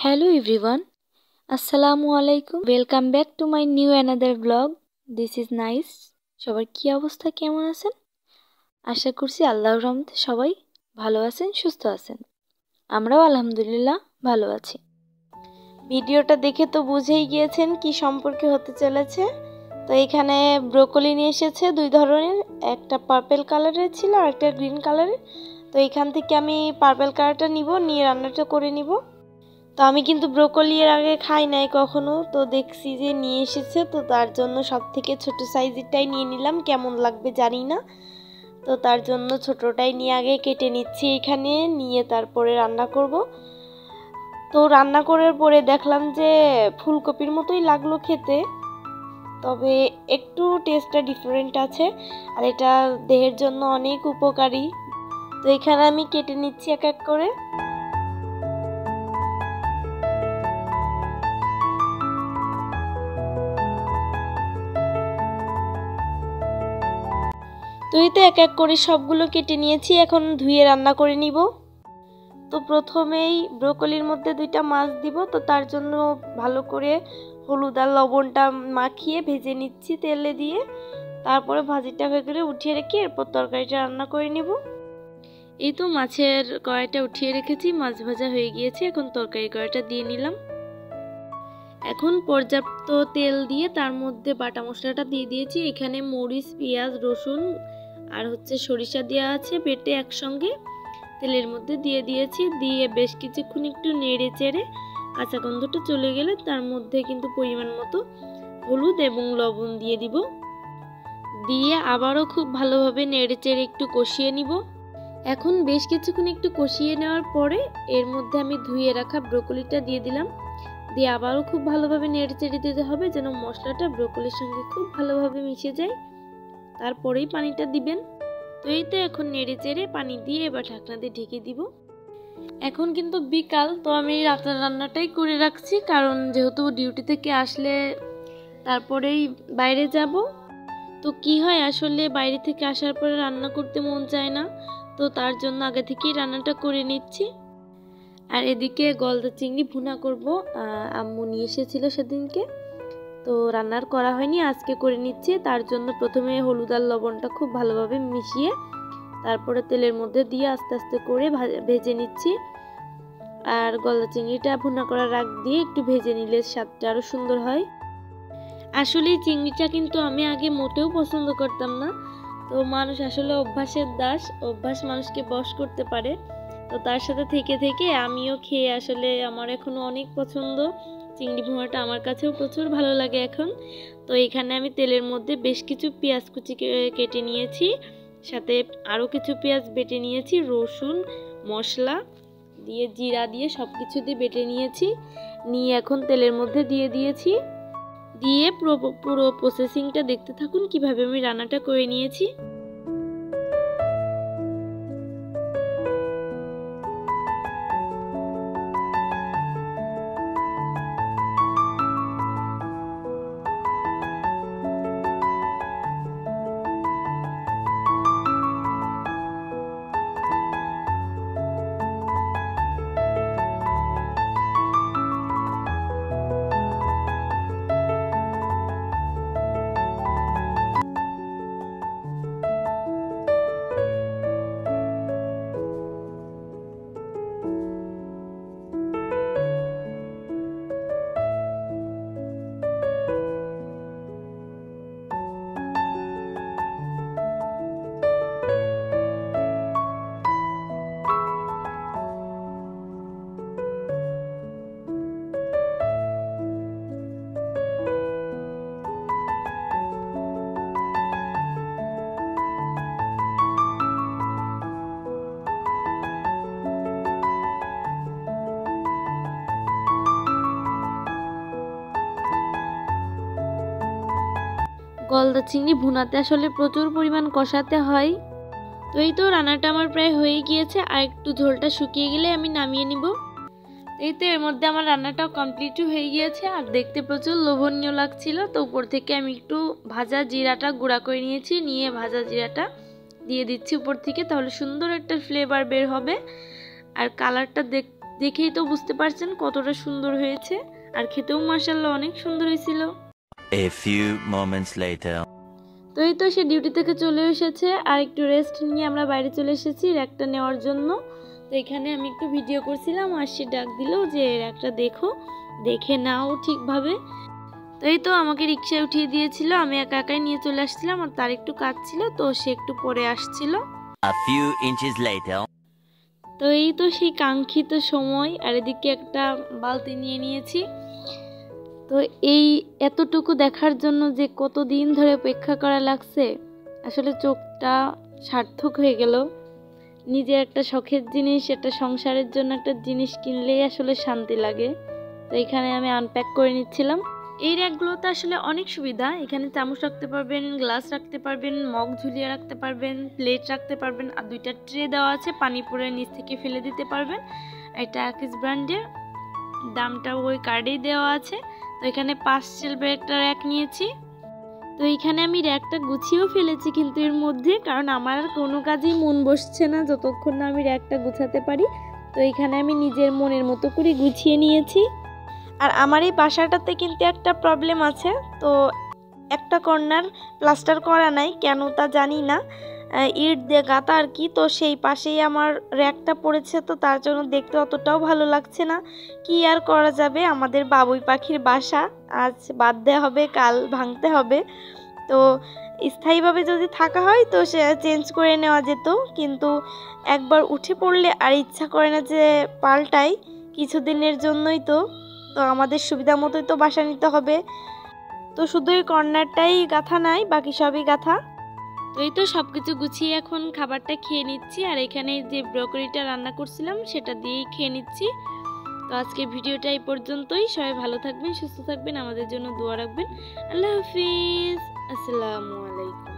Hello everyone, Assalamu alaikum. Welcome back to my new another vlog. This is nice. সবার কি অবস্থা, কেমন আছেন? আশা করছি আল্লাহর রহমতে সবাই ভালো আছেন, সুস্থ আছেন। আমরাও আলহামদুলিল্লাহ ভালো আছি। ভিডিওটা দেখে তো বুঝেই গিয়েছেন কি সম্পর্কে হতে চলেছে। তো এখানে ব্রোকলি নিয়ে এসেছে দুই ধরনের, একটা পার্পল কালারের ছিল আর একটা গ্রিন কালারের। তো এখান থেকে আমি পার্পল কালারটা নিয়ে রান্নাটা করে নিব। তো আমি কিন্তু ব্রোকলি এর আগে খাই নাই কখনো, তো দেখছি যে নিয়ে এসেছে, তো তার জন্য সব থেকে ছোট সাইজেরটাই নিয়ে নিলাম। কেমন লাগবে জানি না, তো তার জন্য ছোটটাই নিয়ে আগে কেটে নিচ্ছি এখানে, নিয়ে তারপরে রান্না করব। তো রান্না করার পরে দেখলাম যে ফুলকপির মতোই লাগলো খেতে, তবে একটু টেস্টটা ডিফারেন্ট আছে, আর এটা দেহের জন্য অনেক উপকারী। তো এখানে আমি কেটে নিচ্ছি এক এক করে। তো এতে এক এক করে সবগুলো কেটে নিয়েছি, এখন ধুয়ে রান্না করে নিব। তো প্রথমেই ব্রোকলির মধ্যে দুইটা মাছ দিব, তো তার জন্য ভালো করে হলুদ আর লবণটা মাখিয়ে ভেজে নিচ্ছি তেলে দিয়ে। তারপরে ভাজিটা হয়ে গেলে উঠিয়ে রেখে এরপর তরকারিটা রান্না করে নিব। এই তো মাছের কড়াইটা উঠিয়ে রেখেছি, মাছ ভাজা হয়ে গিয়েছে, এখন তরকারি কড়াইটা দিয়ে নিলাম। এখন পর্যাপ্ত তেল দিয়ে তার মধ্যে বাটা মশলাটা দিয়ে দিয়েছি। এখানে মরিচ, পেঁয়াজ, রসুন আর সরিষা দেওয়া আছে বেটে একসঙ্গে তেলের মধ্যে দিয়ে দিয়েছি। দিয়ে বেশ কিছুক্ষণ একটু নেড়ে চেড়ে কাঁচা গন্ধটা চলে গেলে তার মধ্যে কিন্তু পরিমাণ মতো হলুদ এবং লবণ দিয়ে দিব। দিয়ে আবারও খুব ভালোভাবে নেড়ে চেড়ে একটু কষিয়ে নিব। এখন বেশ কিছুক্ষণ একটু কষিয়ে নেওয়ার পরে এর মধ্যে আমি ধুয়ে রাখা ব্রোকলিটা দিয়ে দিলাম। দিয়ে আবারও খুব ভালোভাবে নেড়ে চেড়ে দিতে হবে যেন মশলাটা ব্রোকলির সঙ্গে খুব ভালোভাবে মিশে যায়। তারপরেই পানিটা দিবেন। তো এই তো এখন নেড়ে চেড়ে পানি দিয়ে এবার ঢাকনা দিয়ে ঢেকে দিব। এখন কিন্তু বিকাল, তো আমি রাতের রান্নাটাই করে রাখছি, কারণ যেহেতু ডিউটি থেকে আসলে তারপরেই বাইরে যাব। তো কি হয় আসলে বাইরে থেকে আসার পরে রান্না করতে মন চায় না, তো তার জন্য আগে থেকেই রান্নাটা করে নিচ্ছি। আর এদিকে গলদা চিংড়ি ভুনা করব, আম্মু নিয়ে এসেছিল সেদিনকে, তো রান্নার করা হয়নি, আজকে করে নিচ্ছি। তার জন্য প্রথমে হলুদ আর লবণটা খুব ভালোভাবে মিশিয়ে তারপরে তেলের মধ্যে দিয়ে আস্তে আস্তে করে ভেজে নিচ্ছি। আর গলদা চিংড়িটা ভুনা করার আগ দিয়ে একটু ভেজে নিলে স্বাদটা আরও সুন্দর হয়। আসলে এই চিংড়িটা কিন্তু আমি আগে মোটেও পছন্দ করতাম না, তো মানুষ আসলে অভ্যাসের দাস, অভ্যাস মানুষকে বশ করতে পারে। তো তার সাথে থেকে থেকে আমিও খেয়ে আসলে আমার এখনও অনেক পছন্দ। চিংড়ি ভুনাটা আমার কাছেও প্রচুর ভালো লাগে এখন। তো এখানে আমি তেলের মধ্যে বেশ কিছু পেঁয়াজ কুচি কেটে নিয়েছি, সাথে আরও কিছু পেঁয়াজ বেটে নিয়েছি, রসুন, মশলা দিয়ে জিরা দিয়ে সব কিছু দিয়ে বেটে নিয়েছি। নিয়ে এখন তেলের মধ্যে দিয়ে দিয়েছি। দিয়ে পুরো প্রসেসিংটা দেখতে থাকুন কিভাবে আমি রান্নাটা করে নিয়েছি। গলদা চিংড়ি ভুনাতে আসলে প্রচুর পরিমাণ কষাতে হয়। তো এই তো রান্নাটা আমার প্রায় হয়ে গিয়েছে, আর একটু ঝোলটা শুকিয়ে গেলে আমি নামিয়ে নিব। এই তো এর মধ্যে আমার রান্নাটাও কমপ্লিট হয়ে গিয়েছে, আর দেখতে প্রচুর লোভনীয় লাগছিল। তো উপর থেকে আমি একটু ভাজা জিরাটা গুঁড়া করে নিয়েছি, নিয়ে ভাজা জিরাটা দিয়ে দিচ্ছি উপর থেকে, তাহলে সুন্দর একটা ফ্লেভার বের হবে। আর কালারটা দেখেই তো বুঝতে পারছেন কতটা সুন্দর হয়েছে, আর খেতেও মাশাআল্লাহ অনেক সুন্দর হয়েছিল। A few moments later. তো এই তো সে ডিউটি থেকে চলে এসেছে, আর একটু রেস্ট নিয়ে আমরা বাইরে চলে এসেছি র্যাকটা নেওয়ার জন্য। তো এখানে আমি একটু ভিডিও করছিলাম, আর সে ডাক দিল যে র্যাকটা দেখে নাও ঠিকভাবে। তো এই তো আমাকে রিক্সায় উঠিয়ে দিয়েছিল, আমি একা একাই নিয়ে চলে আসছিলাম, আর তার একটু কাজ ছিল, তো সে একটু পরে আসছিল। A few inches later. তো এই তো সেই কাঙ্ক্ষিত সময়, আর এদিকে একটা বালতি নিয়ে নিয়েছি। তো এই এতটুকু দেখার জন্য যে কতদিন ধরে অপেক্ষা করা লাগছে, আসলে চোখটা সার্থক হয়ে গেল। নিজের একটা শখের জিনিস, একটা সংসারের জন্য একটা জিনিস কিনলেই আসলে শান্তি লাগে। তো এখানে আমি আনপ্যাক করে নিচ্ছিলাম। এই র্যাকগুলোতে আসলে অনেক সুবিধা, এখানে চামচ রাখতে পারবেন, গ্লাস রাখতে পারবেন, মগ ঝুলিয়ে রাখতে পারবেন, প্লেট রাখতে পারবেন, আর 2টা ট্রে দেওয়া আছে, পানি পরে নিচ থেকে ফেলে দিতে পারবেন। এটা আকিস ব্র্যান্ডের, দামটা ওই কার্ডেই দেওয়া আছে। তো এখানে 5 শেলফের একটা র্যাক নিয়েছি। তো এইখানে আমি র্যাকটা গুছিয়েও ফেলেছি, কিন্তু এর মধ্যে কারণ আমার আর কোনো কাজেই মন বসছে না যতক্ষণ না আমি র্যাকটা গুছাতে পারি। তো এইখানে আমি নিজের মনের মতো করে গুছিয়ে নিয়েছি। আর আমার এই বাসাটাতে কিন্তু একটা প্রবলেম আছে, তো একটা কর্নার প্লাস্টার করা নাই, কেন তা জানি না, ইট দিয়ে গাঁথা আর কি। তো সেই পাশেই আমার র্যাকটা পড়েছে, তো তার জন্য দেখতে অতটাও ভালো লাগছে না। কি আর করা যাবে, আমাদের বাবুই পাখির বাসা, আজ বাদ দেওয়া হবে, কাল ভাঙতে হবে। তো স্থায়ীভাবে যদি থাকা হয় তো সে চেঞ্জ করে নেওয়া যেত, কিন্তু একবার উঠে পড়লে আর ইচ্ছা করে না যে পাল্টাই, কিছুদিনের জন্যই তো আমাদের সুবিধা মতোই তো বাসা নিতে হবে। তো শুধু এই কর্নারটাই গাঁথা নাই, বাকি সবই গাঁথা। তো এই তো সব কিছু গুছিয়ে এখন খাবারটা খেয়ে নিচ্ছি, আর এখানে যে ব্রকলিটা রান্না করছিলাম সেটা দিয়েই খেয়ে নিচ্ছি। তো আজকে ভিডিওটা এই পর্যন্তই। সবাই ভালো থাকবেন, সুস্থ থাকবেন, আমাদের জন্য দোয়া রাখবেন। আল্লাহ হাফিজ, আসসালামু আলাইকুম।